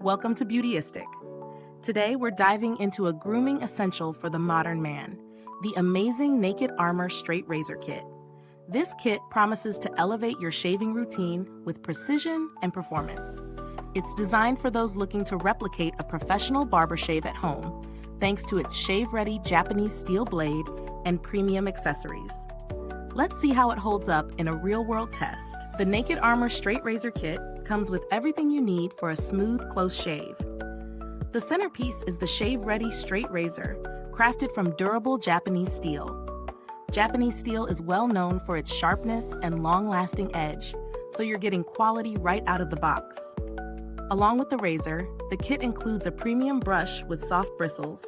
Welcome to Beautyistic. Today we're diving into a grooming essential for the modern man, the amazing Naked Armor Straight Razor Kit. This kit promises to elevate your shaving routine with precision and performance. It's designed for those looking to replicate a professional barber shave at home, thanks to its shave-ready Japanese steel blade and premium accessories. Let's see how it holds up in a real-world test. The Naked Armor Straight Razor Kit comes with everything you need for a smooth, close shave. The centerpiece is the shave-ready straight razor, crafted from durable Japanese steel. Japanese steel is well known for its sharpness and long-lasting edge, so you're getting quality right out of the box. Along with the razor, the kit includes a premium brush with soft bristles,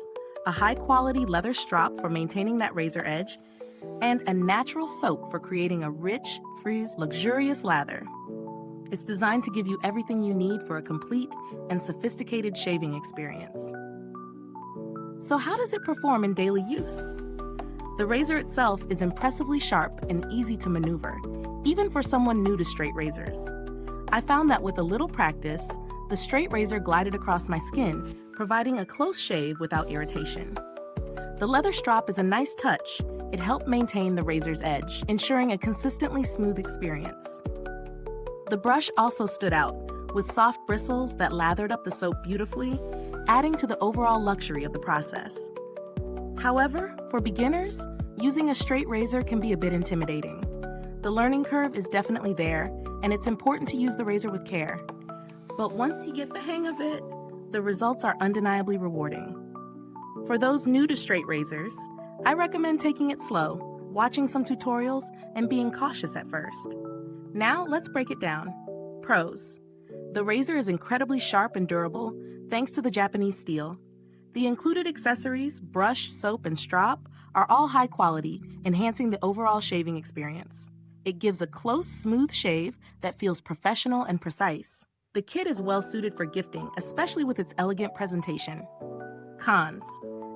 a high-quality leather strop for maintaining that razor edge, and a natural soap for creating a rich, frizz, luxurious lather. It's designed to give you everything you need for a complete and sophisticated shaving experience. So how does it perform in daily use? The razor itself is impressively sharp and easy to maneuver, even for someone new to straight razors. I found that with a little practice, the straight razor glided across my skin, providing a close shave without irritation. The leather strop is a nice touch. It helped maintain the razor's edge, ensuring a consistently smooth experience. The brush also stood out, with soft bristles that lathered up the soap beautifully, adding to the overall luxury of the process. However, for beginners, using a straight razor can be a bit intimidating. The learning curve is definitely there, and it's important to use the razor with care. But once you get the hang of it, the results are undeniably rewarding. For those new to straight razors, I recommend taking it slow, watching some tutorials, and being cautious at first. Now, let's break it down. Pros. The razor is incredibly sharp and durable, thanks to the Japanese steel. The included accessories, brush, soap, and strop, are all high quality, enhancing the overall shaving experience. It gives a close, smooth shave that feels professional and precise. The kit is well suited for gifting, especially with its elegant presentation. Cons.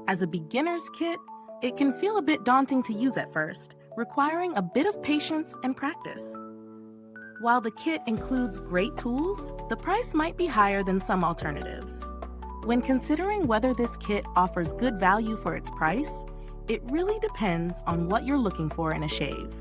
As a beginner's kit, it can feel a bit daunting to use at first, requiring a bit of patience and practice. While the kit includes great tools, the price might be higher than some alternatives. When considering whether this kit offers good value for its price, it really depends on what you're looking for in a shave.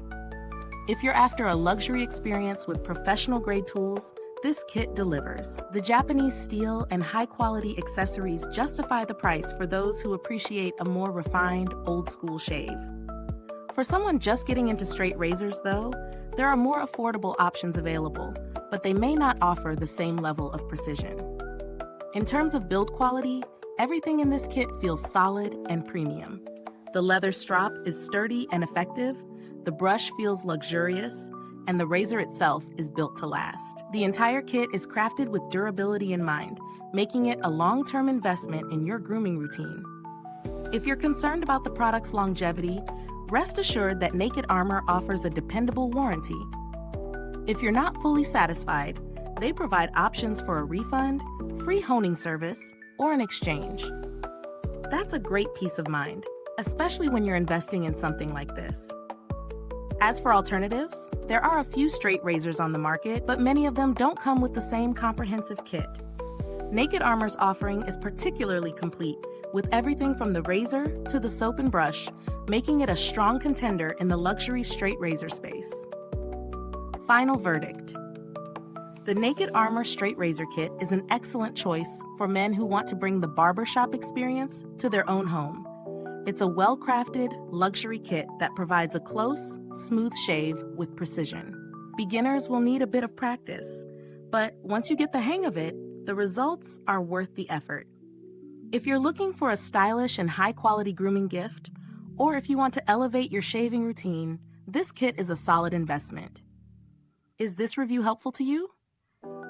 If you're after a luxury experience with professional-grade tools, this kit delivers. The Japanese steel and high-quality accessories justify the price for those who appreciate a more refined, old-school shave. For someone just getting into straight razors, though, there are more affordable options available, but they may not offer the same level of precision. In terms of build quality, everything in this kit feels solid and premium. The leather strop is sturdy and effective, the brush feels luxurious, and the razor itself is built to last. The entire kit is crafted with durability in mind, making it a long-term investment in your grooming routine. If you're concerned about the product's longevity, rest assured that Naked Armor offers a dependable warranty. If you're not fully satisfied, they provide options for a refund, free honing service, or an exchange. That's a great peace of mind, especially when you're investing in something like this. As for alternatives, there are a few straight razors on the market, but many of them don't come with the same comprehensive kit. Naked Armor's offering is particularly complete, with everything from the razor to the soap and brush, making it a strong contender in the luxury straight razor space. Final verdict. The Naked Armor Straight Razor Kit is an excellent choice for men who want to bring the barbershop experience to their own home. It's a well-crafted, luxury kit that provides a close, smooth shave with precision. Beginners will need a bit of practice, but once you get the hang of it, the results are worth the effort. If you're looking for a stylish and high-quality grooming gift, or if you want to elevate your shaving routine, this kit is a solid investment. Is this review helpful to you?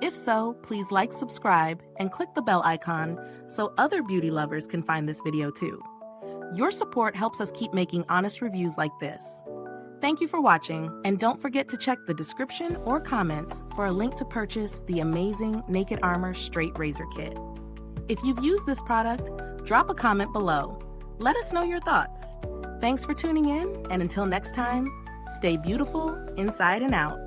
If so, please like, subscribe, and click the bell icon so other beauty lovers can find this video too. Your support helps us keep making honest reviews like this. Thank you for watching, and don't forget to check the description or comments for a link to purchase the amazing Naked Armor Straight Razor Kit. If you've used this product, drop a comment below. Let us know your thoughts. Thanks for tuning in, and until next time, stay beautiful inside and out.